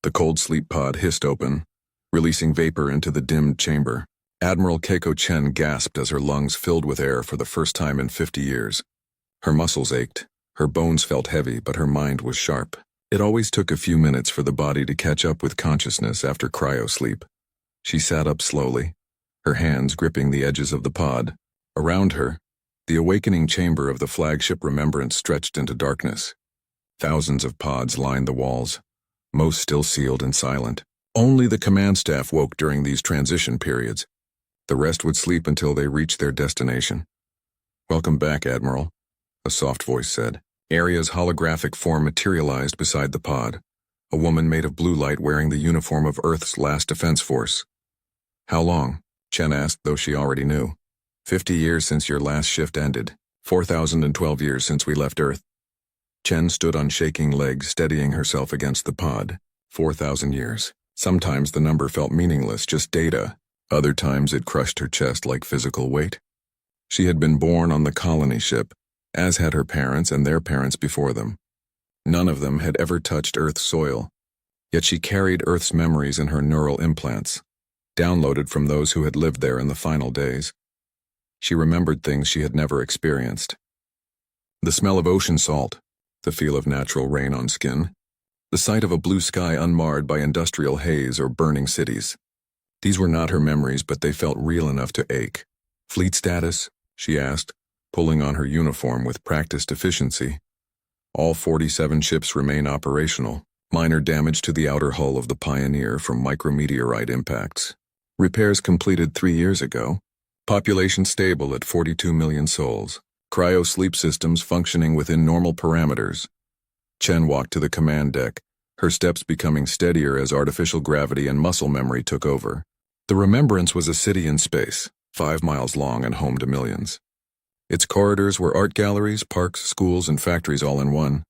The cold sleep pod hissed open, releasing vapor into the dimmed chamber. Admiral Keiko Chen gasped as her lungs filled with air for the first time in 50 years. Her muscles ached, her bones felt heavy, but her mind was sharp. It always took a few minutes for the body to catch up with consciousness after cryosleep. She sat up slowly, her hands gripping the edges of the pod. Around her, the awakening chamber of the flagship Remembrance stretched into darkness. Thousands of pods lined the walls, most still sealed and silent. Only the command staff woke during these transition periods. The rest would sleep until they reached their destination. "Welcome back, Admiral," a soft voice said. Aria's holographic form materialized beside the pod, a woman made of blue light wearing the uniform of Earth's last defense force. "How long?" Chen asked, though she already knew. 50 years since your last shift ended. 4,012 years since we left Earth." Chen stood on shaking legs, steadying herself against the pod. 4,000 years. Sometimes the number felt meaningless, just data. Other times it crushed her chest like physical weight. She had been born on the colony ship, as had her parents and their parents before them. None of them had ever touched Earth's soil, yet she carried Earth's memories in her neural implants, downloaded from those who had lived there in the final days. She remembered things she had never experienced. The smell of ocean salt, the feel of natural rain on skin, the sight of a blue sky unmarred by industrial haze or burning cities. These were not her memories, but they felt real enough to ache. "Fleet status?" she asked, pulling on her uniform with practiced efficiency. "All 47 ships remain operational. Minor damage to the outer hull of the Pioneer from micrometeorite impacts. Repairs completed 3 years ago. Population stable at 42 million souls. Cryo-sleep systems functioning within normal parameters." Chen walked to the command deck, her steps becoming steadier as artificial gravity and muscle memory took over. The Remembrance was a city in space, 5 miles long and home to millions. Its corridors were art galleries, parks, schools, and factories all in one.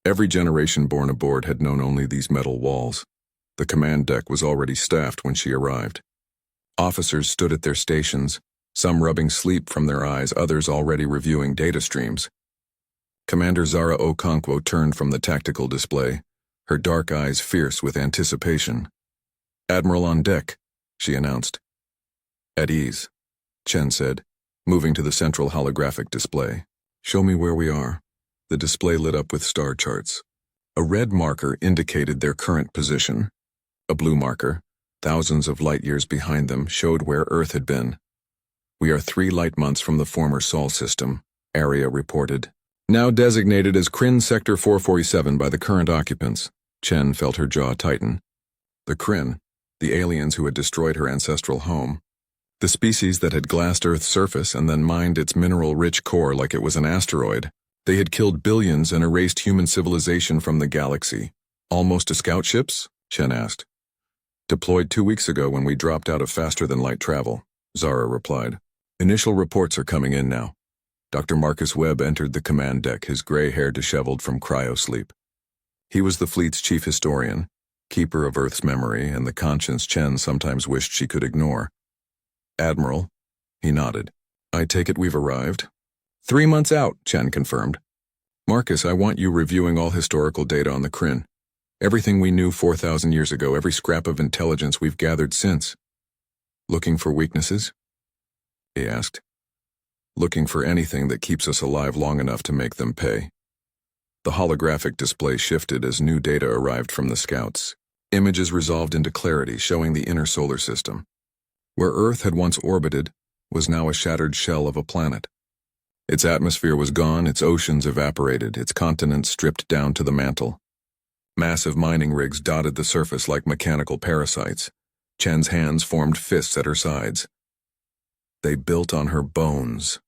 Every generation born aboard had known only these metal walls. The command deck was already staffed when she arrived. Officers stood at their stations, some rubbing sleep from their eyes, others already reviewing data streams. Commander Zara Okonkwo turned from the tactical display, her dark eyes fierce with anticipation. "Admiral on deck," she announced. "At ease," Chen said, moving to the central holographic display. "Show me where we are." The display lit up with star charts. A red marker indicated their current position. A blue marker, thousands of light years behind them, showed where Earth had been. "We are 3 light months from the former Sol system," Aria reported. "Now designated as Kryn Sector 447 by the current occupants." Chen felt her jaw tighten. The Kryn, the aliens who had destroyed her ancestral home, the species that had glassed Earth's surface and then mined its mineral-rich core like it was an asteroid. They had killed billions and erased human civilization from the galaxy. "Almost to scout ships?" Chen asked. "Deployed 2 weeks ago when we dropped out of faster-than-light travel," Zara replied. "Initial reports are coming in now." Dr. Marcus Webb entered the command deck, his gray hair disheveled from cryosleep. He was the fleet's chief historian, keeper of Earth's memory and the conscience Chen sometimes wished she could ignore. "Admiral," he nodded. "I take it we've arrived?" 3 months out, Chen confirmed. "Marcus, I want you reviewing all historical data on the Kryn. Everything we knew 4,000 years ago, every scrap of intelligence we've gathered since." "Looking for weaknesses?" he asked. "Looking for anything that keeps us alive long enough to make them pay." The holographic display shifted as new data arrived from the scouts. Images resolved into clarity, showing the inner solar system. Where Earth had once orbited was now a shattered shell of a planet. Its atmosphere was gone, its oceans evaporated, its continents stripped down to the mantle. Massive mining rigs dotted the surface like mechanical parasites. Chen's hands formed fists at her sides. "They built on her bones,"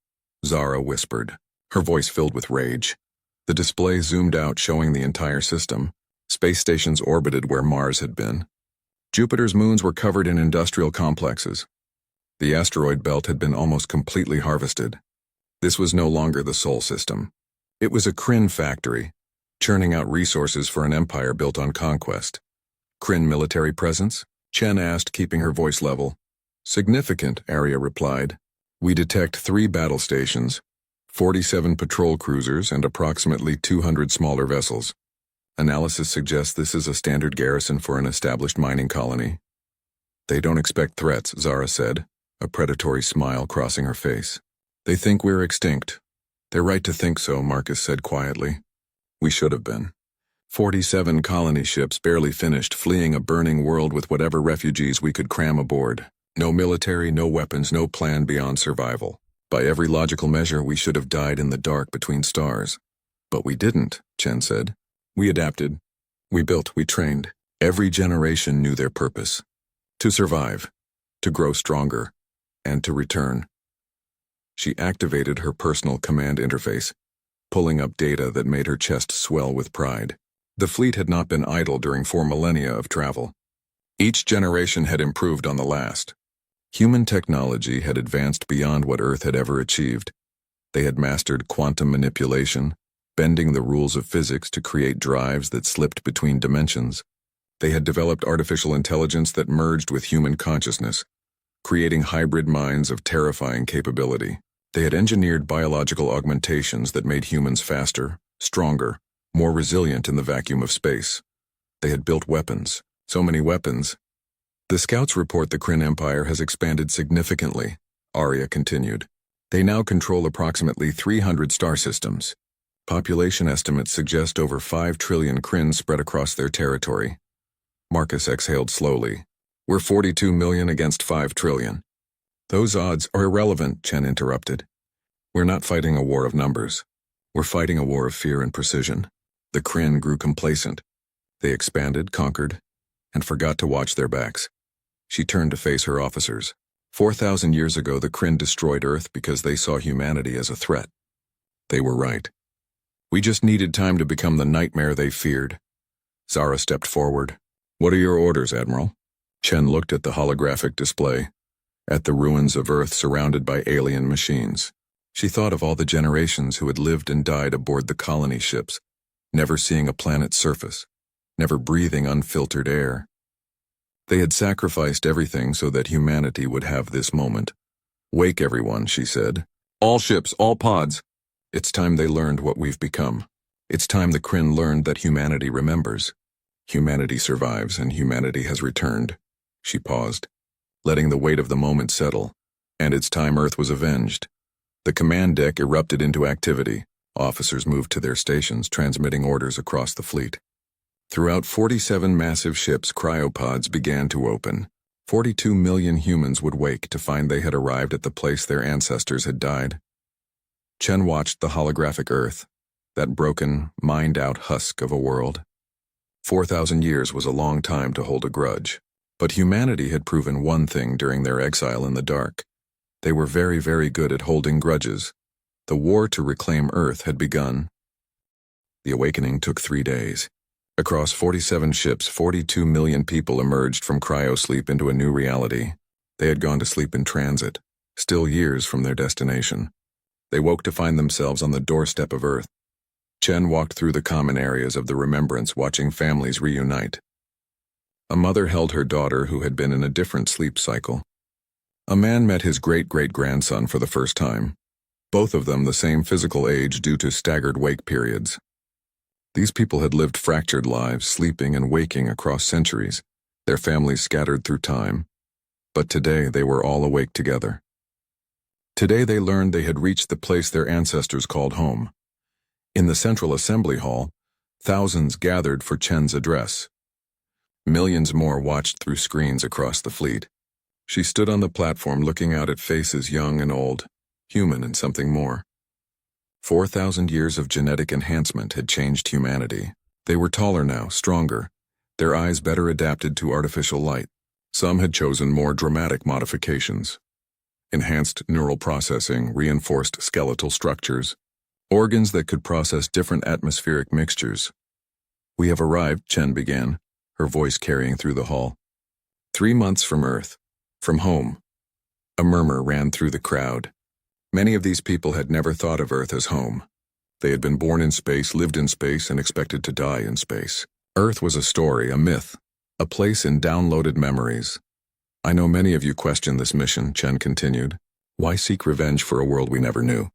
Zara whispered, her voice filled with rage. The display zoomed out, showing the entire system. Space stations orbited where Mars had been. Jupiter's moons were covered in industrial complexes. The asteroid belt had been almost completely harvested. This was no longer the Sol system. It was a Kryn factory, churning out resources for an empire built on conquest. "Kryn military presence?" Chen asked, keeping her voice level. "Significant," Aria replied. "We detect 3 battle stations, 47 patrol cruisers, and approximately 200 smaller vessels. Analysis suggests this is a standard garrison for an established mining colony. They don't expect threats, Zara said, a predatory smile crossing her face. They think we're extinct. They're right to think so, Marcus said quietly. We should have been. 47 colony ships barely finished fleeing a burning world with whatever refugees we could cram aboard. No military, no weapons, no plan beyond survival. By every logical measure, we should have died in the dark between stars. But we didn't, Chen said. We adapted. We built, we trained. Every generation knew their purpose. To survive, to grow stronger, and to return. She activated her personal command interface, pulling up data that made her chest swell with pride. The fleet had not been idle during 4 millennia of travel. Each generation had improved on the last. Human technology had advanced beyond what Earth had ever achieved. They had mastered quantum manipulation, bending the rules of physics to create drives that slipped between dimensions. They had developed artificial intelligence that merged with human consciousness, creating hybrid minds of terrifying capability. They had engineered biological augmentations that made humans faster, stronger, more resilient in the vacuum of space. They had built weapons, so many weapons. The scouts report the Kryn Empire has expanded significantly, Arya continued. They now control approximately 300 star systems. Population estimates suggest over 5 trillion Kryn spread across their territory. Marcus exhaled slowly. We're 42 million against 5 trillion. Those odds are irrelevant, Chen interrupted. We're not fighting a war of numbers. We're fighting a war of fear and precision. The Kryn grew complacent. They expanded, conquered, and forgot to watch their backs. She turned to face her officers. 4,000 years ago, the Kryn destroyed Earth because they saw humanity as a threat. They were right. We just needed time to become the nightmare they feared. Zara stepped forward. What are your orders, Admiral? Chen looked at the holographic display, at the ruins of Earth surrounded by alien machines. She thought of all the generations who had lived and died aboard the colony ships, never seeing a planet's surface, never breathing unfiltered air. They had sacrificed everything so that humanity would have this moment. Wake everyone, she said. All ships, all pods. It's time they learned what we've become. It's time the Kryn learned that humanity remembers. Humanity survives, and humanity has returned. She paused, letting the weight of the moment settle, and it's time Earth was avenged. The command deck erupted into activity. Officers moved to their stations, transmitting orders across the fleet. Throughout 47 massive ships, cryopods began to open. 42 million humans would wake to find they had arrived at the place their ancestors had died. Chen watched the holographic Earth, that broken, mined-out husk of a world. 4,000 years was a long time to hold a grudge. But humanity had proven one thing during their exile in the dark. They were very, very good at holding grudges. The war to reclaim Earth had begun. The awakening took 3 days. Across 47 ships, 42 million people emerged from cryosleep into a new reality. They had gone to sleep in transit, still years from their destination. They woke to find themselves on the doorstep of Earth. Chen walked through the common areas of the remembrance, watching families reunite. A mother held her daughter who had been in a different sleep cycle. A man met his great-great-grandson for the first time, both of them the same physical age due to staggered wake periods. These people had lived fractured lives, sleeping and waking across centuries, their families scattered through time. But today they were all awake together. Today they learned they had reached the place their ancestors called home. In the central assembly hall, thousands gathered for Chen's address. Millions more watched through screens across the fleet. She stood on the platform looking out at faces young and old, human and something more. 4,000 years of genetic enhancement had changed humanity. They were taller now, stronger, their eyes better adapted to artificial light. Some had chosen more dramatic modifications. Enhanced neural processing, reinforced skeletal structures, organs that could process different atmospheric mixtures. We have arrived, Chen began, her voice carrying through the hall. 3 months from Earth, from home. A murmur ran through the crowd. Many of these people had never thought of Earth as home. They had been born in space, lived in space, and expected to die in space. Earth was a story, a myth, a place in downloaded memories. I know many of you question this mission, Chen continued. Why seek revenge for a world we never knew?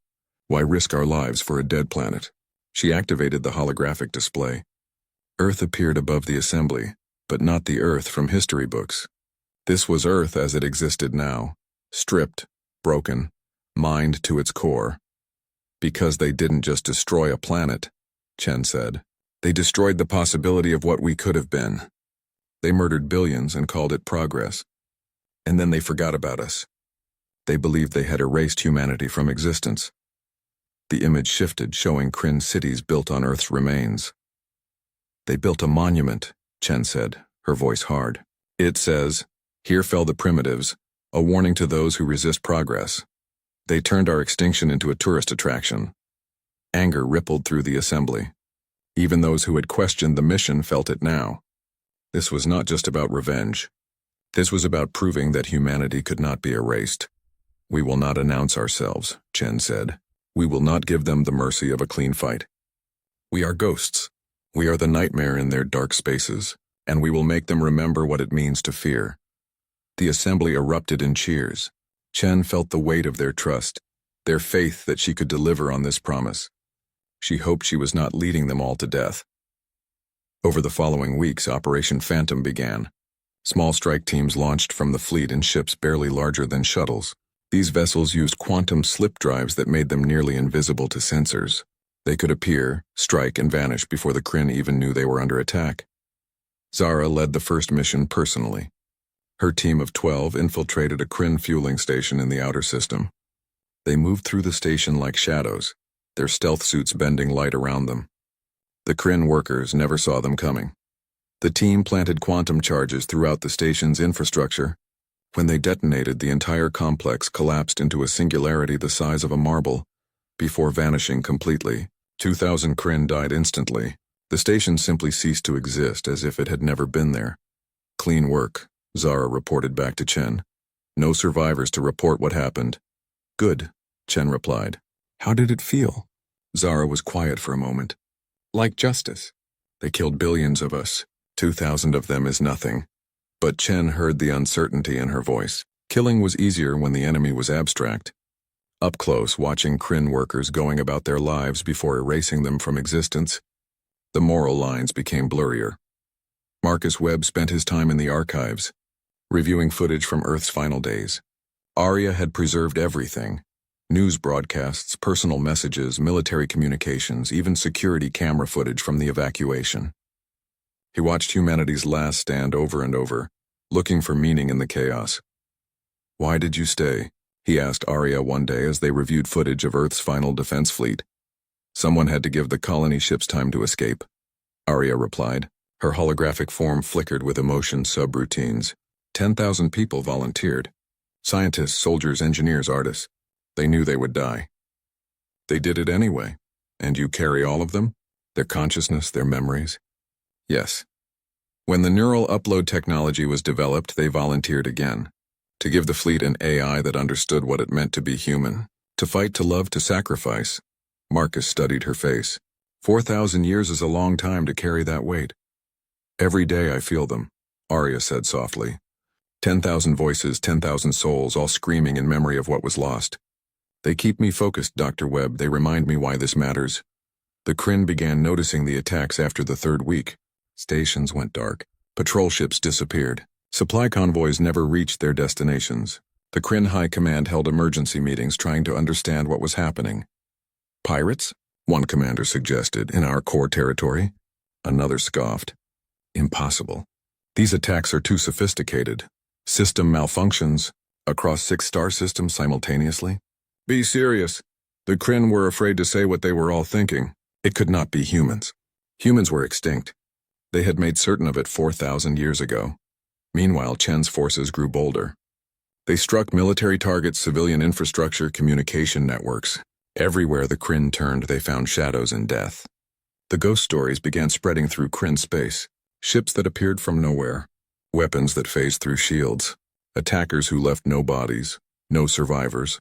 Why risk our lives for a dead planet? She activated the holographic display. Earth appeared above the assembly, but not the Earth from history books. This was Earth as it existed now, stripped, broken, mined to its core. Because they didn't just destroy a planet, Chen said. They destroyed the possibility of what we could have been. They murdered billions and called it progress. And then they forgot about us. They believed they had erased humanity from existence. The image shifted, showing Kryn cities built on Earth's remains. They built a monument, Chen said, her voice hard. It says, "Here fell the primitives, a warning to those who resist progress." They turned our extinction into a tourist attraction. Anger rippled through the assembly. Even those who had questioned the mission felt it now. This was not just about revenge. This was about proving that humanity could not be erased. "We will not announce ourselves," Chen said. "We will not give them the mercy of a clean fight. We are ghosts. We are the nightmare in their dark spaces, and we will make them remember what it means to fear." The assembly erupted in cheers. Chen felt the weight of their trust, their faith that she could deliver on this promise. She hoped she was not leading them all to death. Over the following weeks, Operation Phantom began. Small strike teams launched from the fleet in ships barely larger than shuttles. These vessels used quantum slip drives that made them nearly invisible to sensors. They could appear, strike, and vanish before the Kryn even knew they were under attack. Zara led the first mission personally. Her team of 12 infiltrated a Kryn fueling station in the outer system. They moved through the station like shadows, their stealth suits bending light around them. The Kryn workers never saw them coming. The team planted quantum charges throughout the station's infrastructure. When they detonated, the entire complex collapsed into a singularity the size of a marble, before vanishing completely. 2,000 Kryn died instantly. The station simply ceased to exist as if it had never been there. "Clean work," Zara reported back to Chen. "No survivors to report what happened." "Good," Chen replied. "How did it feel?" Zara was quiet for a moment. "Like justice. They killed billions of us. 2,000 of them is nothing." But Chen heard the uncertainty in her voice. Killing was easier when the enemy was abstract. Up close, watching Kryn workers going about their lives before erasing them from existence, the moral lines became blurrier. Marcus Webb spent his time in the archives, reviewing footage from Earth's final days. Arya had preserved everything: news broadcasts, personal messages, military communications, even security camera footage from the evacuation. He watched humanity's last stand over and over, looking for meaning in the chaos. "Why did you stay?" he asked Arya one day as they reviewed footage of Earth's final defense fleet. "Someone had to give the colony ships time to escape," Arya replied. Her holographic form flickered with emotion subroutines. 10,000 people volunteered. Scientists, soldiers, engineers, artists. They knew they would die. They did it anyway. "And you carry all of them? Their consciousness, their memories?" "Yes." When the neural upload technology was developed, they volunteered again. To give the fleet an AI that understood what it meant to be human. To fight, to love, to sacrifice. Marcus studied her face. 4,000 years is a long time to carry that weight. "Every day I feel them," Arya said softly. 10,000 voices, 10,000 souls, all screaming in memory of what was lost. "They keep me focused, Dr. Webb. They remind me why this matters." The Kryn began noticing the attacks after the third week. Stations went dark. Patrol ships disappeared. Supply convoys never reached their destinations. The Kryn High Command held emergency meetings trying to understand what was happening. "Pirates?" one commander suggested, "in our core territory." Another scoffed. "Impossible. These attacks are too sophisticated. System malfunctions across 6 star systems simultaneously." "Be serious." The Kryn were afraid to say what they were all thinking. It could not be humans. Humans were extinct. They had made certain of it 4,000 years ago. Meanwhile, Chen's forces grew bolder. They struck military targets, civilian infrastructure, communication networks. Everywhere the Kryn turned, they found shadows and death. The ghost stories began spreading through Kryn space. Ships that appeared from nowhere. Weapons that phased through shields. Attackers who left no bodies, no survivors.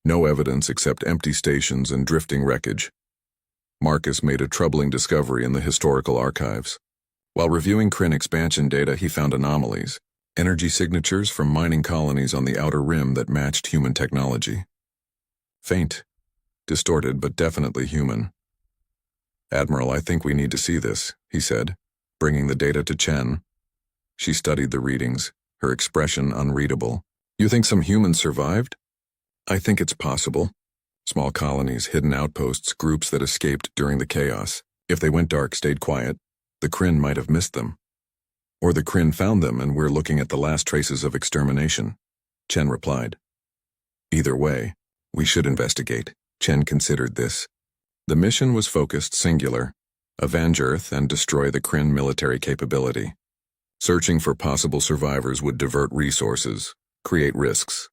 No evidence except empty stations and drifting wreckage. Marcus made a troubling discovery in the historical archives. While reviewing Kryn expansion data, he found anomalies. Energy signatures from mining colonies on the outer rim that matched human technology. Faint. Distorted, but definitely human. "Admiral, I think we need to see this," he said. bringing the data to Chen. She studied the readings, her expression unreadable. You think some humans survived? I think it's possible. Small colonies, hidden outposts, groups that escaped during the chaos. If they went dark, stayed quiet, the Kryn might have missed them. Or the Kryn found them and we're looking at the last traces of extermination, Chen replied. Either way, we should investigate. Chen considered this. The mission was focused, singular: avenge Earth and destroy the Kryn military capability. Searching for possible survivors would divert resources, create risks.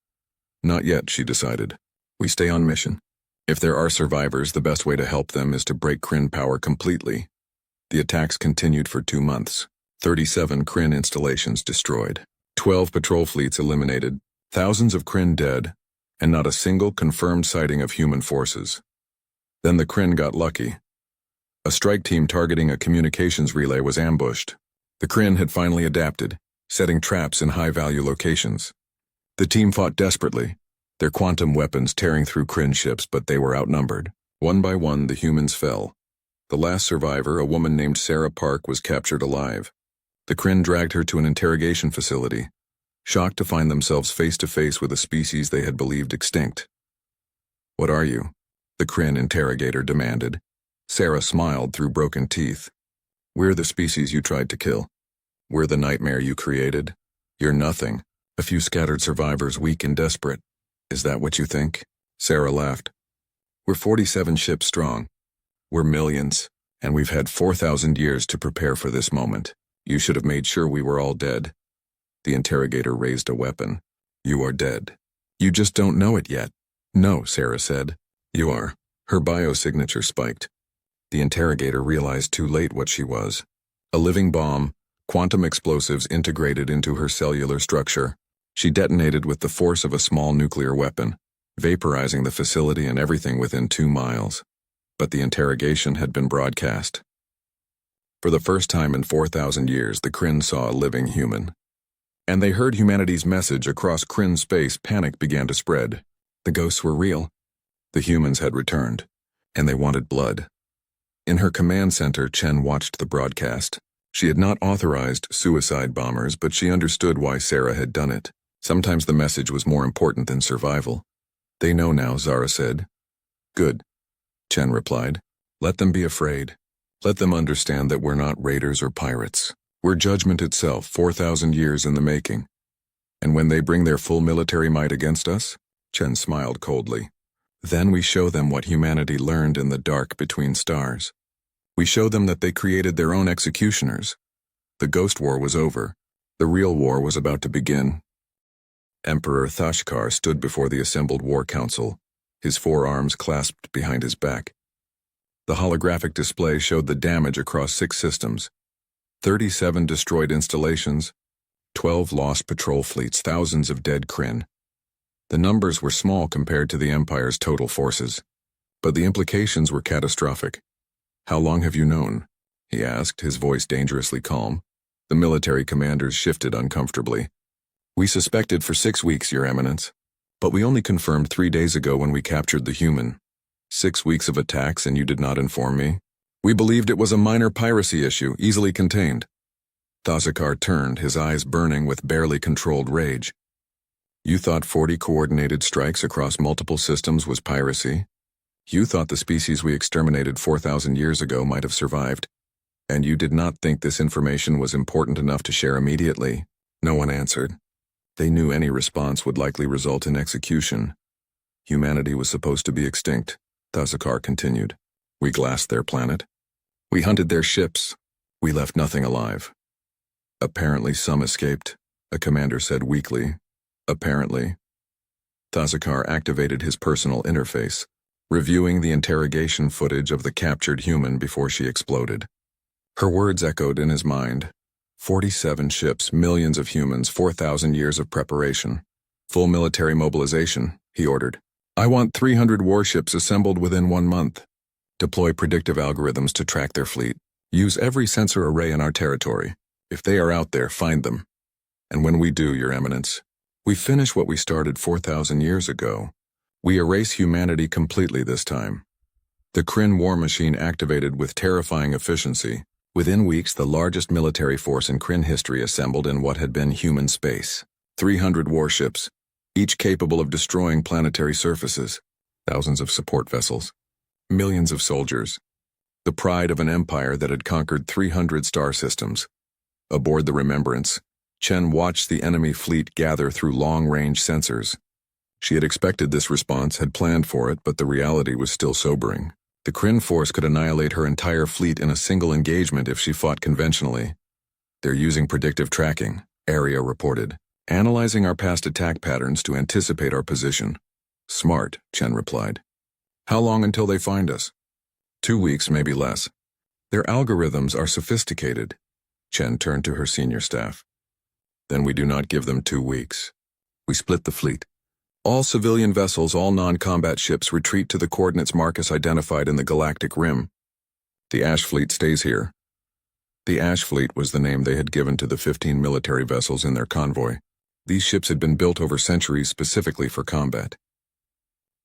Not yet, she decided. We stay on mission. If there are survivors, the best way to help them is to break Kryn power completely. The attacks continued for 2 months. 37 Kryn installations destroyed. 12 patrol fleets eliminated. Thousands of Kryn dead, and not a single confirmed sighting of human forces. Then the Kryn got lucky. A strike team targeting a communications relay was ambushed. The Kryn had finally adapted, setting traps in high-value locations. The team fought desperately, their quantum weapons tearing through Kryn ships, but they were outnumbered. One by one, the humans fell. The last survivor, a woman named Sarah Park, was captured alive. The Kryn dragged her to an interrogation facility, shocked to find themselves face-to-face with a species they had believed extinct. What are you? The Kryn interrogator demanded. Sarah smiled through broken teeth. We're the species you tried to kill. We're the nightmare you created. You're nothing. A few scattered survivors, weak and desperate. Is that what you think? Sarah laughed. We're 47 ships strong. We're millions, and we've had 4,000 years to prepare for this moment. You should have made sure we were all dead. The interrogator raised a weapon. You are dead. You just don't know it yet. No, Sarah said. You are. Her biosignature spiked. The interrogator realized too late what she was. A living bomb, quantum explosives integrated into her cellular structure. She detonated with the force of a small nuclear weapon, vaporizing the facility and everything within 2 miles. But the interrogation had been broadcast. For the first time in 4,000 years, the Kryn saw a living human. And they heard humanity's message across Kryn space. Panic began to spread. The ghosts were real. The humans had returned, and they wanted blood. In her command center, Chen watched the broadcast. She had not authorized suicide bombers, but she understood why Sarah had done it. Sometimes the message was more important than survival. They know now, Zara said. Good, Chen replied. Let them be afraid. Let them understand that we're not raiders or pirates. We're judgment itself, 4,000 years in the making. And when they bring their full military might against us, Chen smiled coldly. Then we show them what humanity learned in the dark between stars. We show them that they created their own executioners. The Ghost War was over. The real war was about to begin. Emperor Thashkar stood before the assembled war council, his 4 arms clasped behind his back. The holographic display showed the damage across 6 systems. 37 destroyed installations, 12 lost patrol fleets, thousands of dead Kryn. The numbers were small compared to the Empire's total forces, but the implications were catastrophic. How long have you known? He asked, his voice dangerously calm. The military commanders shifted uncomfortably. We suspected for 6 weeks, Your Eminence, but we only confirmed 3 days ago when we captured the human. 6 weeks of attacks and you did not inform me? We believed it was a minor piracy issue, easily contained. Thashkar turned, his eyes burning with barely controlled rage. You thought 40 coordinated strikes across multiple systems was piracy? You thought the species we exterminated 4,000 years ago might have survived, and you did not think this information was important enough to share immediately? No one answered. They knew any response would likely result in execution. Humanity was supposed to be extinct, Thashkar continued. We glassed their planet. We hunted their ships. We left nothing alive. Apparently some escaped, a commander said weakly. Apparently. Thashkar activated his personal interface, reviewing the interrogation footage of the captured human before she exploded. Her words echoed in his mind. 47 ships, millions of humans, 4,000 years of preparation. Full military mobilization, he ordered. I want 300 warships assembled within 1 month. Deploy predictive algorithms to track their fleet. Use every sensor array in our territory. If they are out there, find them. And when we do, Your Eminence, we finish what we started 4,000 years ago. We erase humanity completely this time. The Kryn war machine activated with terrifying efficiency, Within weeks, the largest military force in Kryn history assembled in what had been human space. 300 warships, each capable of destroying planetary surfaces, thousands of support vessels, millions of soldiers, the pride of an empire that had conquered 300 star systems. Aboard the Remembrance, Chen watched the enemy fleet gather through long-range sensors. She had expected this response, had planned for it, but the reality was still sobering. The Kryn force could annihilate her entire fleet in a single engagement if she fought conventionally. "They're using predictive tracking," Area reported, "analyzing our past attack patterns to anticipate our position." "Smart," Chen replied. "How long until they find us?" 2 weeks, maybe less. "Their algorithms are sophisticated." Chen turned to her senior staff. "Then we do not give them 2 weeks. We split the fleet. All civilian vessels, all non-combat ships retreat to the coordinates Marcus identified in the Galactic Rim. The Ash Fleet stays here." The Ash Fleet was the name they had given to the 15 military vessels in their convoy. These ships had been built over centuries specifically for combat.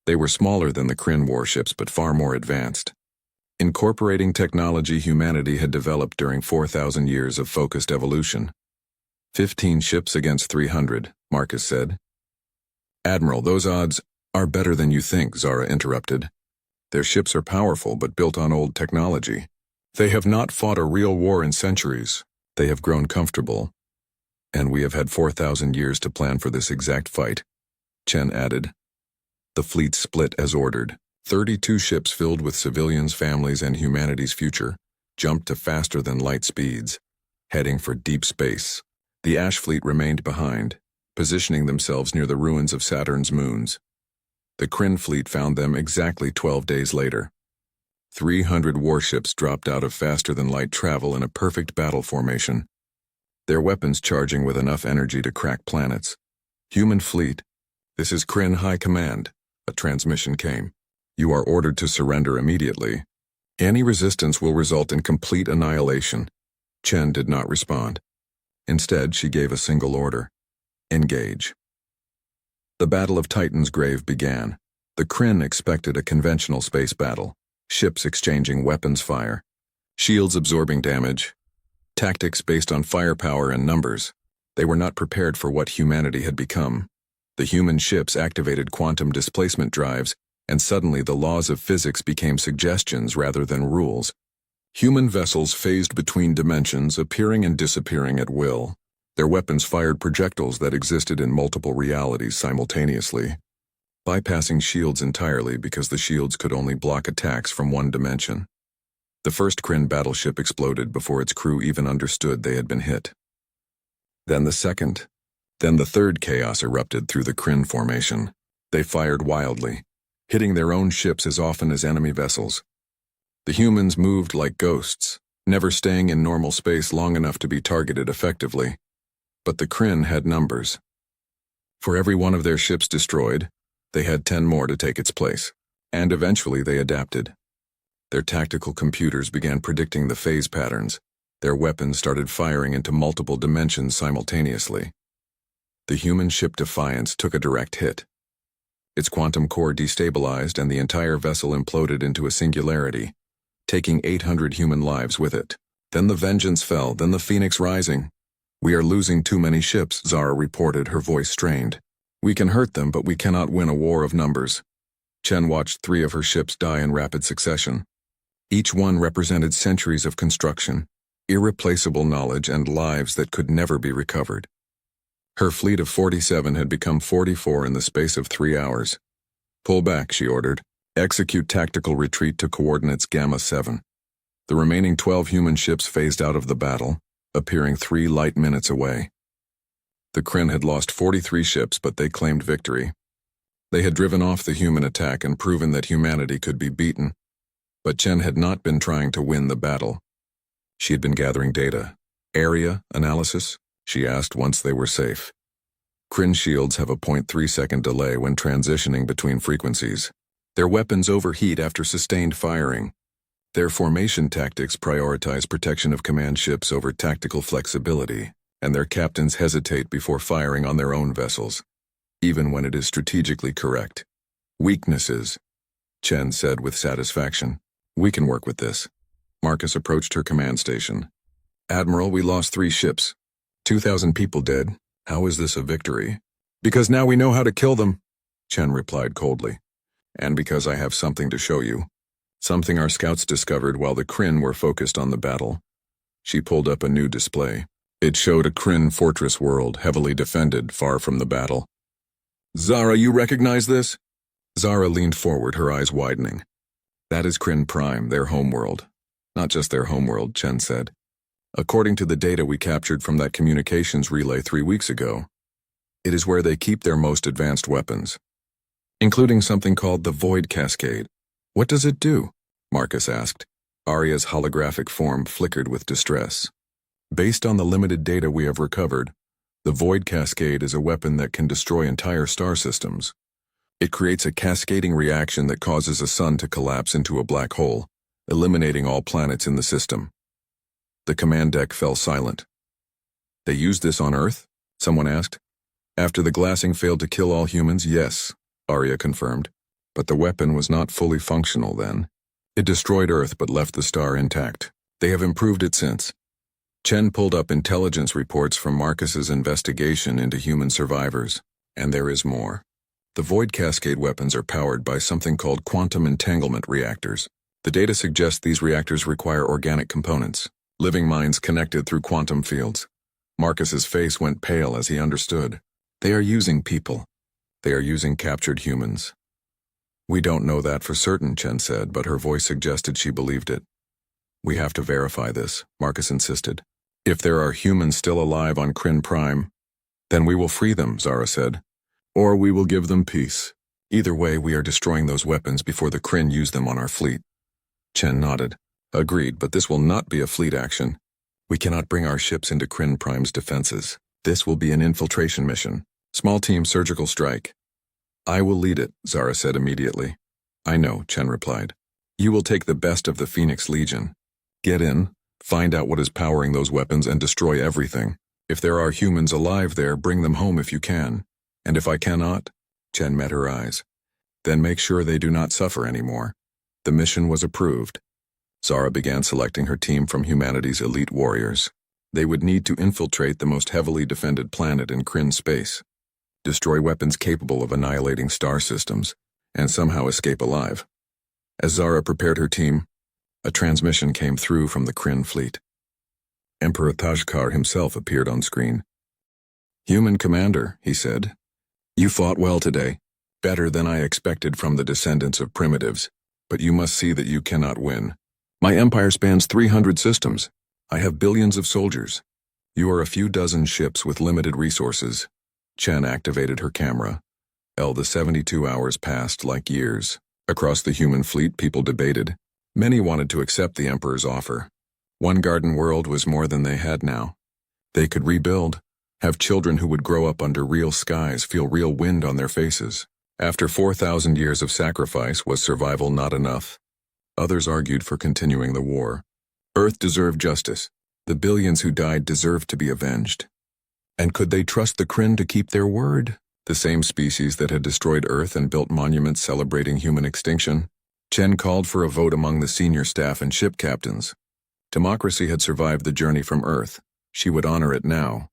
They were smaller than the Kryn warships, but far more advanced, incorporating technology humanity had developed during 4,000 years of focused evolution. 15 ships against 300, Marcus said. "Admiral, those odds are better than you think," Zara interrupted. "Their ships are powerful but built on old technology. They have not fought a real war in centuries. They have grown comfortable. And we have had 4,000 years to plan for this exact fight," Chen added. The fleet split as ordered. 32 ships filled with civilians, families, and humanity's future jumped to faster-than-light speeds, heading for deep space. The Ash Fleet remained behind, positioning themselves near the ruins of Saturn's moons. The Kryn fleet found them exactly 12 days later. 300 warships dropped out of faster-than-light travel in a perfect battle formation, their weapons charging with enough energy to crack planets. "Human fleet, this is Kryn High Command," a transmission came. "You are ordered to surrender immediately. Any resistance will result in complete annihilation." Chen did not respond. Instead, she gave a single order: engage. The Battle of Titan's Grave began. The Kryn expected a conventional space battle, ships exchanging weapons fire, shields absorbing damage, tactics based on firepower and numbers. They were not prepared for what humanity had become. The human ships activated quantum displacement drives, and suddenly the laws of physics became suggestions rather than rules. Human vessels phased between dimensions, appearing and disappearing at will. Their weapons fired projectiles that existed in multiple realities simultaneously, bypassing shields entirely because the shields could only block attacks from one dimension. The first Kryn battleship exploded before its crew even understood they had been hit. Then the second. Then the third. Chaos erupted through the Kryn formation. They fired wildly, hitting their own ships as often as enemy vessels. The humans moved like ghosts, never staying in normal space long enough to be targeted effectively. But the Kryn had numbers. For every one of their ships destroyed, they had 10 more to take its place. And eventually they adapted. Their tactical computers began predicting the phase patterns. Their weapons started firing into multiple dimensions simultaneously. The human ship Defiance took a direct hit. Its quantum core destabilized and the entire vessel imploded into a singularity, taking 800 human lives with it. Then the Vengeance fell, then the Phoenix Rising. "We are losing too many ships," Zara reported, her voice strained. "We can hurt them, but we cannot win a war of numbers." Chen watched 3 of her ships die in rapid succession. Each one represented centuries of construction, irreplaceable knowledge, and lives that could never be recovered. Her fleet of 47 had become 44 in the space of 3 hours. "Pull back," she ordered. "Execute tactical retreat to coordinates Gamma 7. The remaining 12 human ships phased out of the battle, appearing 3 light minutes away. The Kryn had lost 43 ships, but they claimed victory. They had driven off the human attack and proven that humanity could be beaten. But Chen had not been trying to win the battle. She had been gathering data. "Area analysis?" she asked once they were safe. "Kryn shields have a 0.3-second delay when transitioning between frequencies. Their weapons overheat after sustained firing. Their formation tactics prioritize protection of command ships over tactical flexibility, and their captains hesitate before firing on their own vessels, even when it is strategically correct." "Weaknesses," Chen said with satisfaction. "We can work with this." Marcus approached her command station. Admiral, we lost 3 ships. 2,000 people dead. How is this a victory? Because now we know how to kill them, Chen replied coldly. And because I have something to show you. Something our scouts discovered while the Kryn were focused on the battle. She pulled up a new display. It showed a Kryn fortress world, heavily defended, far from the battle. Zara, you recognize this? Zara leaned forward, her eyes widening. That is Kryn Prime, their homeworld. Not just their homeworld, Chen said. According to the data we captured from that communications relay 3 weeks ago, it is where they keep their most advanced weapons, including something called the Void Cascade. What does it do? Marcus asked. Arya's holographic form flickered with distress. Based on the limited data we have recovered, the Void Cascade is a weapon that can destroy entire star systems. It creates a cascading reaction that causes a sun to collapse into a black hole, eliminating all planets in the system. The command deck fell silent. They used this on Earth? Someone asked. After the glassing failed to kill all humans, yes, Arya confirmed. But the weapon was not fully functional then. It destroyed Earth but left the star intact. They have improved it since. Chen pulled up intelligence reports from Marcus's investigation into human survivors, and there is more. The Void Cascade weapons are powered by something called quantum entanglement reactors. The data suggests these reactors require organic components, living minds connected through quantum fields. Marcus's face went pale as he understood. They are using people. They are using captured humans. We don't know that for certain, Chen said, but her voice suggested she believed it. We have to verify this, Marcus insisted. If there are humans still alive on Kryn Prime, then we will free them, Zara said. Or we will give them peace. Either way, we are destroying those weapons before the Kryn use them on our fleet. Chen nodded. Agreed, but this will not be a fleet action. We cannot bring our ships into Kryn Prime's defenses. This will be an infiltration mission. Small team surgical strike. I will lead it, Zara said immediately. I know, Chen replied. You will take the best of the Phoenix Legion. Get in, find out what is powering those weapons and destroy everything. If there are humans alive there, bring them home if you can. And if I cannot, Chen met her eyes, then make sure they do not suffer anymore. The mission was approved. Zara began selecting her team from humanity's elite warriors. They would need to infiltrate the most heavily defended planet in Kryn space, destroy weapons capable of annihilating star systems, and somehow escape alive. As Zara prepared her team, a transmission came through from the Kryn fleet. Emperor Tajkar himself appeared on screen. Human Commander, he said. You fought well today, better than I expected from the descendants of primitives, but you must see that you cannot win. My empire spans 300 systems. I have billions of soldiers. You are a few dozen ships with limited resources. Chen activated her camera. The 72 hours passed like years. Across the human fleet, people debated. Many wanted to accept the Emperor's offer. One garden world was more than they had now. They could rebuild, have children who would grow up under real skies, feel real wind on their faces. After 4,000 years of sacrifice, was survival not enough? Others argued for continuing the war. Earth deserved justice. The billions who died deserved to be avenged. And could they trust the Kryn to keep their word? The same species that had destroyed Earth and built monuments celebrating human extinction? Chen called for a vote among the senior staff and ship captains. Democracy had survived the journey from Earth. She would honor it now.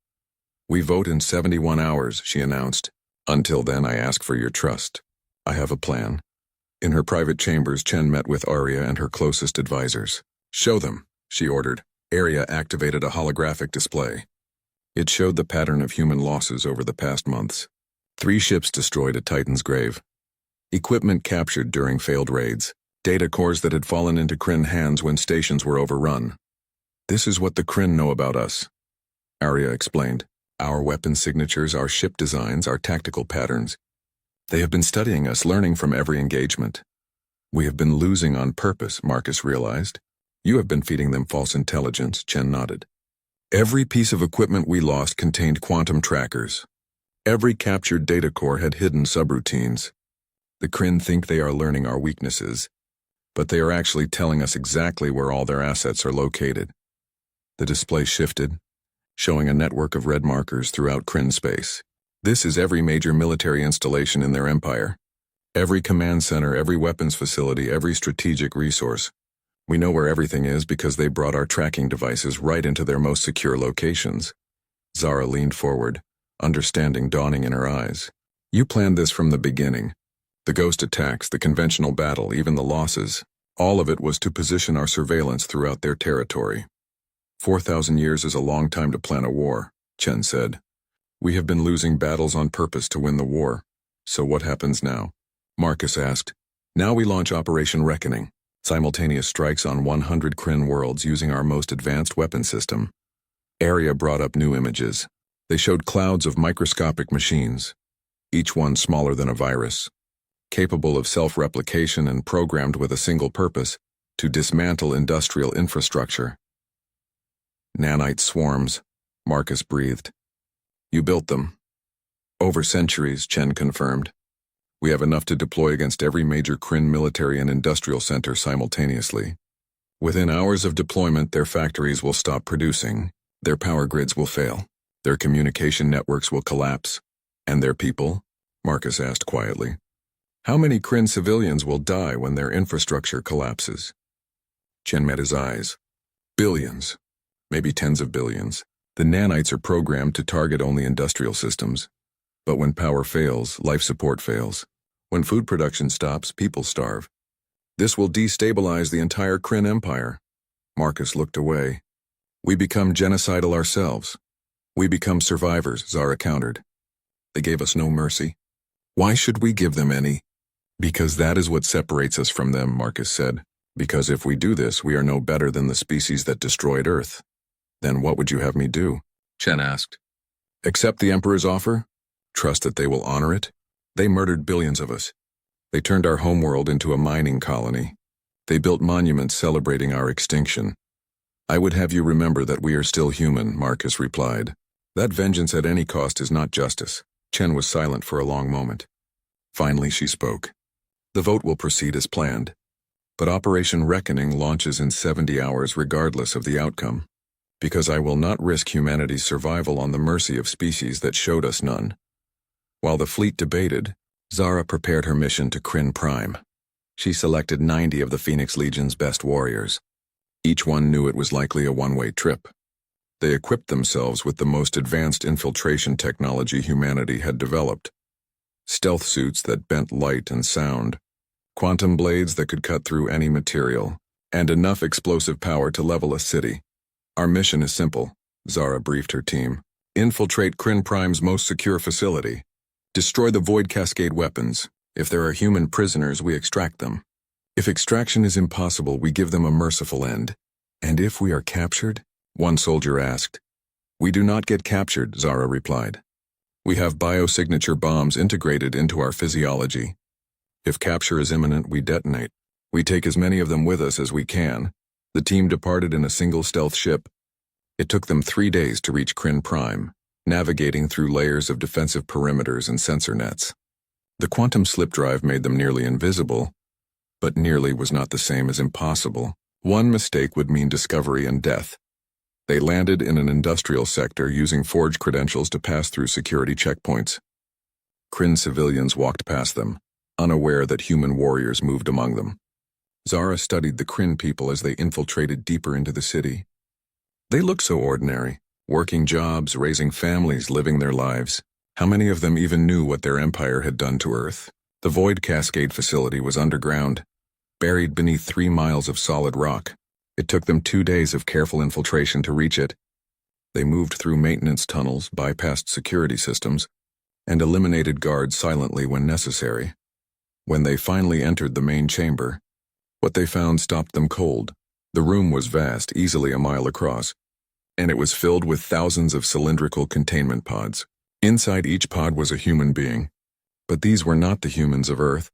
We vote in 71 hours, she announced. Until then, I ask for your trust. I have a plan. In her private chambers, Chen met with Arya and her closest advisors. Show them, she ordered. Arya activated a holographic display. It showed the pattern of human losses over the past months. 3 ships destroyed at Titan's grave. Equipment captured during failed raids. Data cores that had fallen into Kryn hands when stations were overrun. This is what the Kryn know about us, Arya explained. Our weapon signatures, our ship designs, our tactical patterns. They have been studying us, learning from every engagement. We have been losing on purpose, Marcus realized. You have been feeding them false intelligence, Chen nodded. Every piece of equipment we lost contained quantum trackers. Every captured data core had hidden subroutines. The Kryn think they are learning our weaknesses, but they are actually telling us exactly where all their assets are located. The display shifted, showing a network of red markers throughout Kryn space. This is every major military installation in their empire. Every command center, every weapons facility, every strategic resource. We know where everything is because they brought our tracking devices right into their most secure locations. Zara leaned forward, understanding dawning in her eyes. You planned this from the beginning. The ghost attacks, the conventional battle, even the losses. All of it was to position our surveillance throughout their territory. 4,000 years is a long time to plan a war, Chen said. We have been losing battles on purpose to win the war. So what happens now? Marcus asked. Now we launch Operation Reckoning. Simultaneous strikes on 100 Kryn worlds using our most advanced weapon system. Arya brought up new images. They showed clouds of microscopic machines, each one smaller than a virus, capable of self-replication and programmed with a single purpose, to dismantle industrial infrastructure. Nanite swarms, Marcus breathed. You built them. Over centuries, Chen confirmed. We have enough to deploy against every major Kryn military and industrial center simultaneously. Within hours of deployment, their factories will stop producing, their power grids will fail, their communication networks will collapse. And their people? Marcus asked quietly. How many Kryn civilians will die when their infrastructure collapses? Chen met his eyes. Billions. Maybe tens of billions. The nanites are programmed to target only industrial systems. But when power fails, life support fails. When food production stops, people starve. This will destabilize the entire Kryn Empire. Marcus looked away. We become genocidal ourselves. We become survivors, Zara countered. They gave us no mercy. Why should we give them any? Because that is what separates us from them, Marcus said. Because if we do this, we are no better than the species that destroyed Earth. Then what would you have me do? Chen asked. Accept the Emperor's offer? Trust that they will honor it? They murdered billions of us. They turned our homeworld into a mining colony. They built monuments celebrating our extinction. I would have you remember that we are still human, Marcus replied. That vengeance at any cost is not justice. Chen was silent for a long moment. Finally she spoke. The vote will proceed as planned. But Operation Reckoning launches in 70 hours regardless of the outcome. Because I will not risk humanity's survival on the mercy of species that showed us none. While the fleet debated, Zara prepared her mission to Kryn Prime. She selected 90 of the Phoenix Legion's best warriors. Each one knew it was likely a one-way trip. They equipped themselves with the most advanced infiltration technology humanity had developed. Stealth suits that bent light and sound, quantum blades that could cut through any material, and enough explosive power to level a city. Our mission is simple, Zara briefed her team. Infiltrate Kryn Prime's most secure facility. Destroy the Void Cascade weapons. If there are human prisoners, we extract them. If extraction is impossible, we give them a merciful end. And if we are captured? One soldier asked. We do not get captured, Zara replied. We have biosignature bombs integrated into our physiology. If capture is imminent, we detonate. We take as many of them with us as we can. The team departed in a single stealth ship. It took them 3 days to reach Kryn Prime, navigating through layers of defensive perimeters and sensor nets. The quantum slip drive made them nearly invisible, but nearly was not the same as impossible. One mistake would mean discovery and death. They landed in an industrial sector using forged credentials to pass through security checkpoints. Kryn civilians walked past them, unaware that human warriors moved among them. Zara studied the Kryn people as they infiltrated deeper into the city. They looked so ordinary, working jobs, raising families, living their lives. How many of them even knew what their empire had done to Earth? The Void Cascade facility was underground, buried beneath 3 miles of solid rock. It took them 2 days of careful infiltration to reach it. They moved through maintenance tunnels, bypassed security systems, and eliminated guards silently when necessary. When they finally entered the main chamber, what they found stopped them cold. The room was vast, easily a mile across, and it was filled with thousands of cylindrical containment pods. Inside each pod was a human being, but these were not the humans of Earth.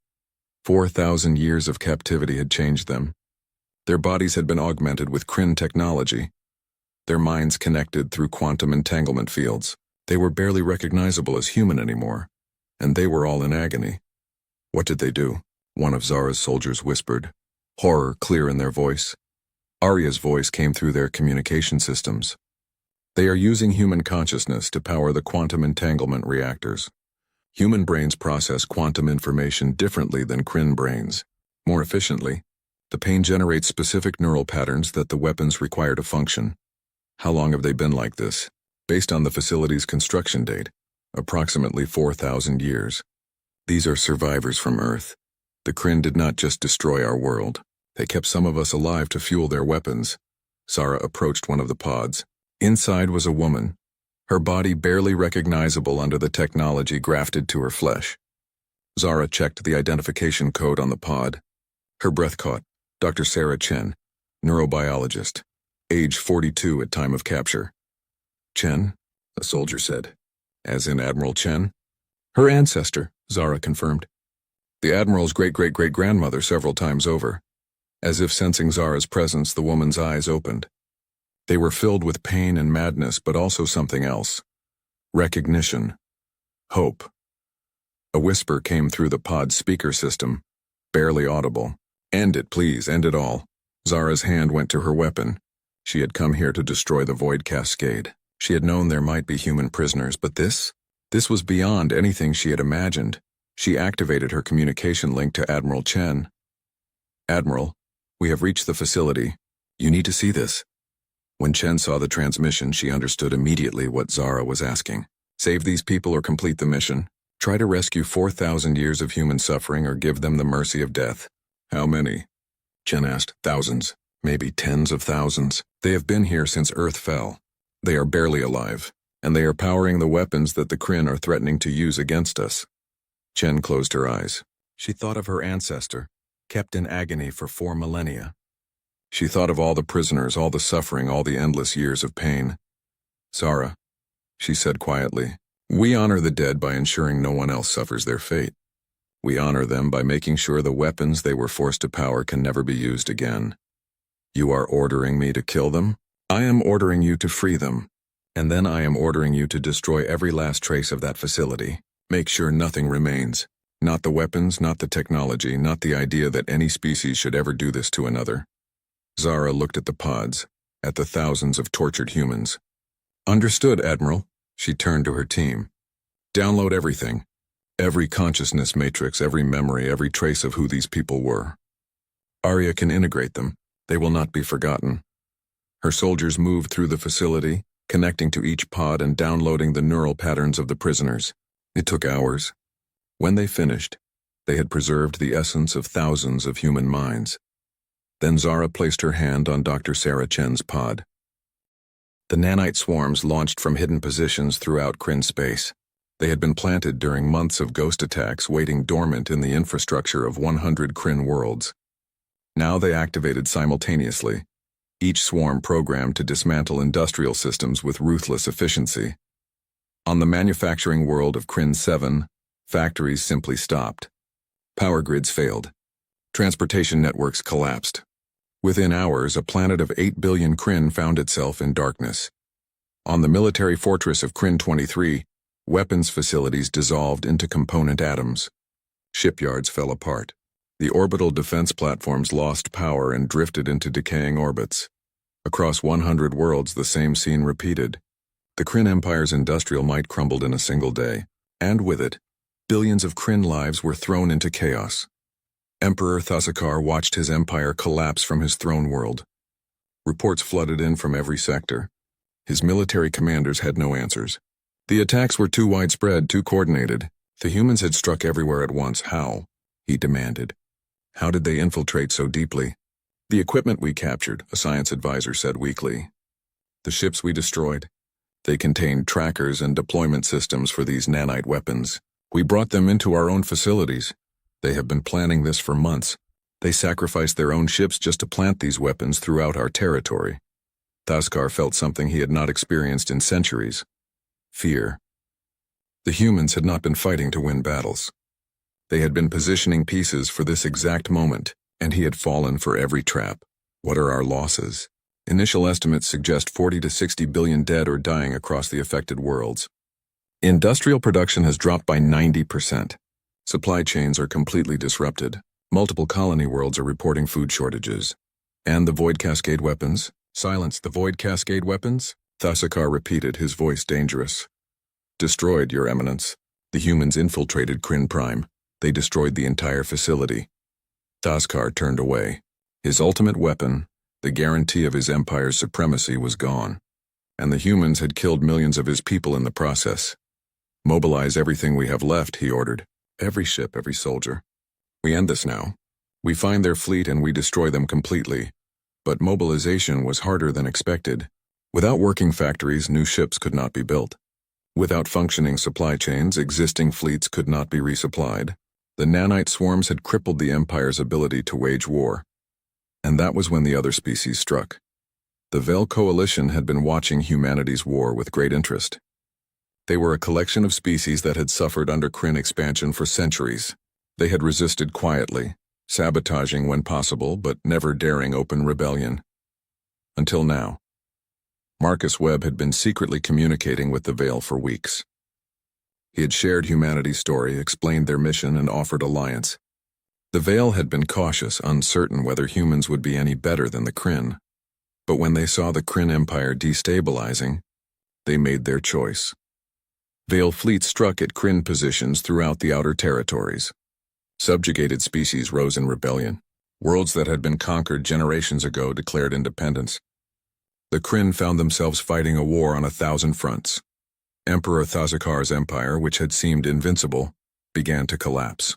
4,000 years of captivity had changed them. Their bodies had been augmented with Kryn technology, their minds connected through quantum entanglement fields. They were barely recognizable as human anymore, and they were all in agony. What did they do? One of Zara's soldiers whispered, horror clear in their voice. Arya's voice came through their communication systems. They are using human consciousness to power the quantum entanglement reactors. Human brains process quantum information differently than Kryn brains, more efficiently. The pain generates specific neural patterns that the weapons require to function. How long have they been like this? Based on the facility's construction date, approximately 4,000 years. These are survivors from Earth. The Kryn did not just destroy our world. They kept some of us alive to fuel their weapons. Zara approached one of the pods. Inside was a woman, her body barely recognizable under the technology grafted to her flesh. Zara checked the identification code on the pod. Her breath caught. Dr. Sarah Chen, neurobiologist, age 42 at time of capture. Chen, a soldier said. As in Admiral Chen? Her ancestor, Zara confirmed. The Admiral's great-great-great-grandmother several times over. As if sensing Zara's presence, the woman's eyes opened. They were filled with pain and madness, but also something else. Recognition. Hope. A whisper came through the pod's speaker system, barely audible. End it, please, end it all. Zara's hand went to her weapon. She had come here to destroy the Void Cascade. She had known there might be human prisoners, but this was beyond anything she had imagined. She activated her communication link to Admiral Chen. Admiral, we have reached the facility. You need to see this. When Chen saw the transmission, she understood immediately what Zara was asking. Save these people or complete the mission. Try to rescue 4,000 years of human suffering or give them the mercy of death. How many? Chen asked. Thousands, maybe tens of thousands. They have been here since Earth fell. They are barely alive, and they are powering the weapons that the Kryn are threatening to use against us. Chen closed her eyes. She thought of her ancestor, kept in agony for 4 millennia. She thought of all the prisoners, all the suffering, all the endless years of pain. Zara, she said quietly, we honor the dead by ensuring no one else suffers their fate. We honor them by making sure the weapons they were forced to power can never be used again. You are ordering me to kill them? I am ordering you to free them. And then I am ordering you to destroy every last trace of that facility. Make sure nothing remains. Not the weapons, not the technology, not the idea that any species should ever do this to another. Zara looked at the pods, at the thousands of tortured humans. Understood, Admiral. She turned to her team. Download everything. Every consciousness matrix, every memory, every trace of who these people were. Arya can integrate them. They will not be forgotten. Her soldiers moved through the facility, connecting to each pod and downloading the neural patterns of the prisoners. It took hours. When they finished, they had preserved the essence of thousands of human minds. Then Zara placed her hand on Dr. Sarah Chen's pod. The nanite swarms launched from hidden positions throughout Kryn space. They had been planted during months of ghost attacks waiting dormant in the infrastructure of 100 Kryn worlds. Now they activated simultaneously, each swarm programmed to dismantle industrial systems with ruthless efficiency. On the manufacturing world of Kryn 7, factories simply stopped. Power grids failed. Transportation networks collapsed. Within hours, a planet of 8 billion Kryn found itself in darkness. On the military fortress of Kryn 23, weapons facilities dissolved into component atoms. Shipyards fell apart. The orbital defense platforms lost power and drifted into decaying orbits. Across 100 worlds, the same scene repeated. The Kryn Empire's industrial might crumbled in a single day, and with it, billions of Kryn lives were thrown into chaos. Emperor Thasakar watched his empire collapse from his throne world. Reports flooded in from every sector. His military commanders had no answers. The attacks were too widespread, too coordinated. The humans had struck everywhere at once. How? He demanded. How did they infiltrate so deeply? The equipment we captured, a science advisor said weakly. The ships we destroyed. They contained trackers and deployment systems for these nanite weapons. We brought them into our own facilities. They have been planning this for months. They sacrificed their own ships just to plant these weapons throughout our territory. Thasakar felt something he had not experienced in centuries. Fear. The humans had not been fighting to win battles. They had been positioning pieces for this exact moment, and he had fallen for every trap. What are our losses? Initial estimates suggest 40 to 60 billion dead or dying across the affected worlds. Industrial production has dropped by 90%. Supply chains are completely disrupted. Multiple colony worlds are reporting food shortages. And the Void Cascade weapons? Silence the Void Cascade weapons? Thasakar repeated, his voice dangerous. Destroyed, Your Eminence. The humans infiltrated Kryn Prime. They destroyed the entire facility. Thasakar turned away. His ultimate weapon, the guarantee of his empire's supremacy, was gone, and the humans had killed millions of his people in the process. "Mobilize everything we have left," he ordered. "Every ship, every soldier. We end this now. We find their fleet and we destroy them completely." But mobilization was harder than expected. Without working factories, new ships could not be built. Without functioning supply chains, existing fleets could not be resupplied. The nanite swarms had crippled the Empire's ability to wage war. And that was when the other species struck. The Veil Coalition had been watching humanity's war with great interest. They were a collection of species that had suffered under Kryn expansion for centuries. They had resisted quietly, sabotaging when possible, but never daring open rebellion. Until now. Marcus Webb had been secretly communicating with the Veil for weeks. He had shared humanity's story, explained their mission, and offered alliance. The Veil had been cautious, uncertain whether humans would be any better than the Kryn. But when they saw the Kryn Empire destabilizing, they made their choice. Veil fleets struck at Kryn positions throughout the outer territories. Subjugated species rose in rebellion. Worlds that had been conquered generations ago declared independence. The Kryn found themselves fighting a war on 1,000 fronts. Emperor Thazakar's empire, which had seemed invincible, began to collapse.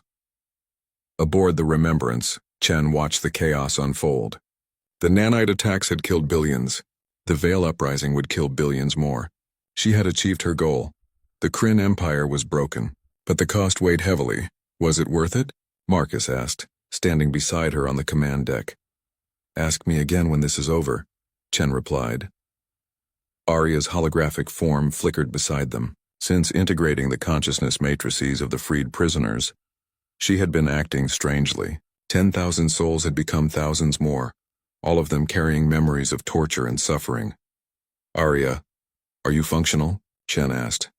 Aboard the Remembrance, Chen watched the chaos unfold. The nanite attacks had killed billions. The Veil uprising would kill billions more. She had achieved her goal. The Kryn Empire was broken, but the cost weighed heavily. Was it worth it? Marcus asked, standing beside her on the command deck. "Ask me again when this is over," Chen replied. Arya's holographic form flickered beside them. Since integrating the consciousness matrices of the freed prisoners, she had been acting strangely. 10,000 souls had become thousands more, all of them carrying memories of torture and suffering. "Arya, are you functional?" Chen asked.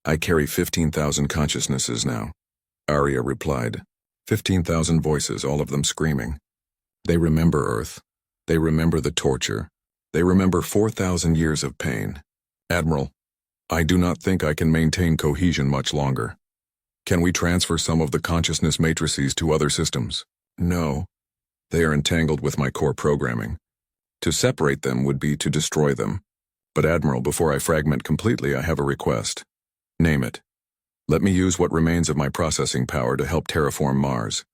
"I carry 15,000 consciousnesses now," Arya replied. 15,000 voices, all of them screaming. They remember Earth. They remember the torture. They remember 4,000 years of pain. "Admiral, I do not think I can maintain cohesion much longer. Can we transfer some of the consciousness matrices to other systems?" "No. They are entangled with my core programming. To separate them would be to destroy them. But Admiral, before I fragment completely, I have a request." "Name it. Let me use what remains of my processing power to help terraform Mars.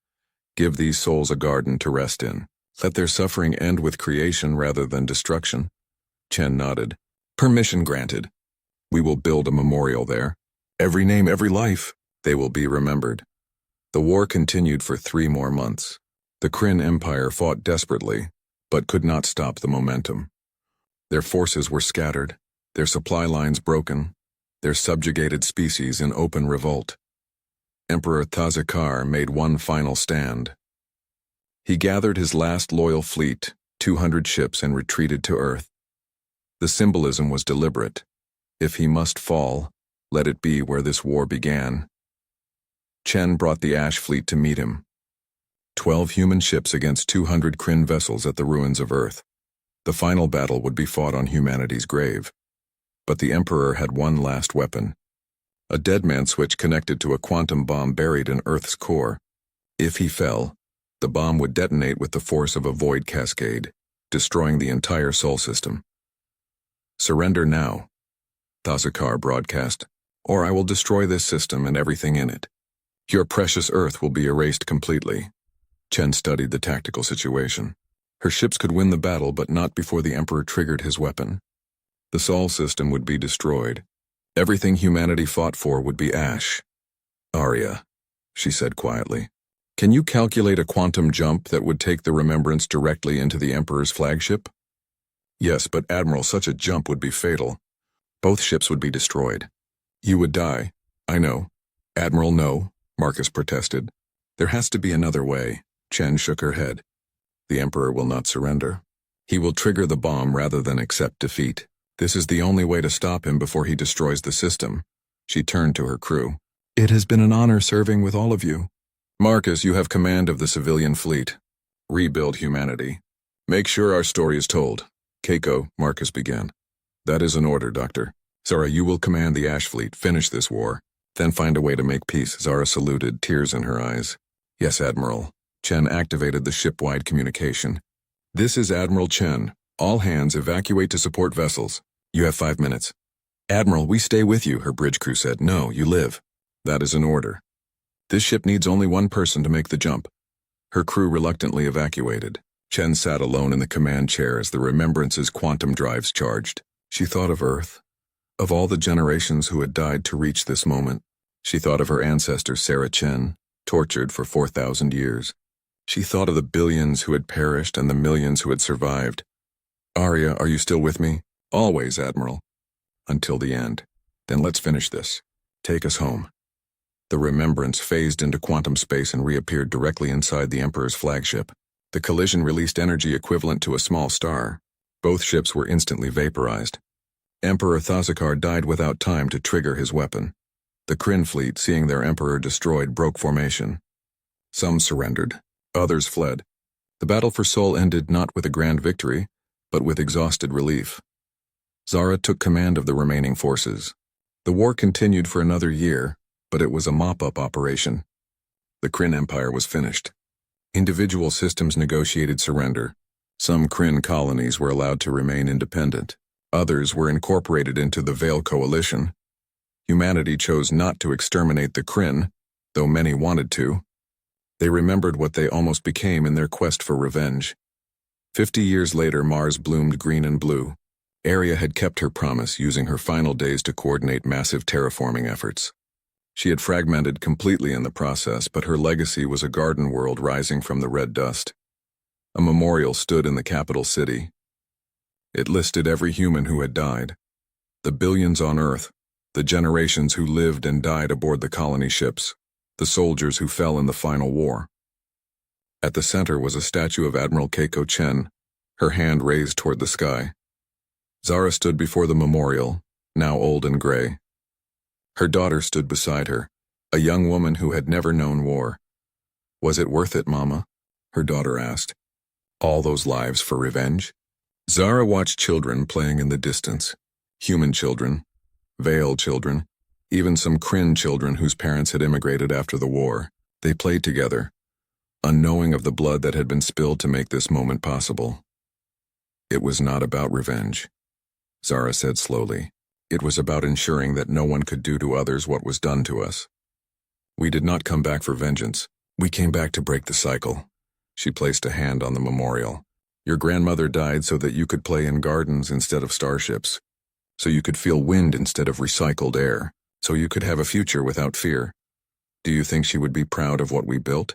Give these souls a garden to rest in. Let their suffering end with creation rather than destruction." Chen nodded. "Permission granted. We will build a memorial there. Every name, every life. They will be remembered." The war continued for 3 more months. The Kryn Empire fought desperately, but could not stop the momentum. Their forces were scattered, their supply lines broken, their subjugated species in open revolt. Emperor Thazakar made one final stand. He gathered his last loyal fleet, 200 ships, and retreated to Earth. The symbolism was deliberate. If he must fall, let it be where this war began. Chen brought the Ash fleet to meet him. 12 human ships against 200 Kryn vessels at the ruins of Earth. The final battle would be fought on humanity's grave. But the Emperor had one last weapon. A deadman switch connected to a quantum bomb buried in Earth's core. If he fell, the bomb would detonate with the force of a void cascade, destroying the entire Sol system. "Surrender now," Thazakar broadcast, "or I will destroy this system and everything in it. Your precious Earth will be erased completely." Chen studied the tactical situation. Her ships could win the battle, but not before the Emperor triggered his weapon. The Sol system would be destroyed. Everything humanity fought for would be ash. "Arya," she said quietly, "can you calculate a quantum jump that would take the Remembrance directly into the Emperor's flagship?" "Yes, but Admiral, such a jump would be fatal. Both ships would be destroyed. You would die." "I know." "Admiral, no," Marcus protested. "There has to be another way." Chen shook her head. "The Emperor will not surrender. He will trigger the bomb rather than accept defeat. This is the only way to stop him before he destroys the system." She turned to her crew. "It has been an honor serving with all of you. Marcus, you have command of the civilian fleet. Rebuild humanity. Make sure our story is told." "Keiko," Marcus began. "That is an order, Doctor. Zara, you will command the Ash Fleet. Finish this war. Then find a way to make peace." Zara saluted, tears in her eyes. "Yes, Admiral." Chen activated the ship-wide communication. This is Admiral Chen. All hands evacuate to support vessels. You have 5 minutes. Admiral, we stay with you, her bridge crew said. No, you live. That is an order. This ship needs only one person to make the jump. Her crew reluctantly evacuated. Chen sat alone in the command chair as the Remembrance's quantum drives charged. She thought of Earth, of all the generations who had died to reach this moment. She thought of her ancestor Sarah Chen, tortured for 4,000 years. She thought of the billions who had perished and the millions who had survived. Arya, are you still with me? Always, Admiral. Until the end. Then let's finish this. Take us home. The Remembrance phased into quantum space and reappeared directly inside the Emperor's flagship. The collision released energy equivalent to a small star. Both ships were instantly vaporized. Emperor Thazakar died without time to trigger his weapon. The Kryn fleet, seeing their Emperor destroyed, broke formation. Some surrendered. Others fled. The battle for Seoul ended not with a grand victory, but with exhausted relief. Zara took command of the remaining forces. The war continued for another year, but it was a mop-up operation. The Kryn Empire was finished. Individual systems negotiated surrender. Some Kryn colonies were allowed to remain independent. Others were incorporated into the Veil Coalition. Humanity chose not to exterminate the Kryn, though many wanted to. They remembered what they almost became in their quest for revenge. 50 years later, Mars bloomed green and blue. Arya had kept her promise, using her final days to coordinate massive terraforming efforts. She had fragmented completely in the process, but her legacy was a garden world rising from the red dust. A memorial stood in the capital city. It listed every human who had died, the billions on Earth, the generations who lived and died aboard the colony ships, the soldiers who fell in the final war. At the center was a statue of Admiral Keiko Chen, her hand raised toward the sky. Zara stood before the memorial, now old and gray. Her daughter stood beside her, a young woman who had never known war. Was it worth it, Mama? Her daughter asked. All those lives for revenge? Zara watched children playing in the distance. Human children, Veil children, even some Kryn children whose parents had immigrated after the war. They played together, unknowing of the blood that had been spilled to make this moment possible. It was not about revenge, Zara said slowly. It was about ensuring that no one could do to others what was done to us. We did not come back for vengeance. We came back to break the cycle. She placed a hand on the memorial. Your grandmother died so that you could play in gardens instead of starships, so you could feel wind instead of recycled air, so you could have a future without fear. Do you think she would be proud of what we built?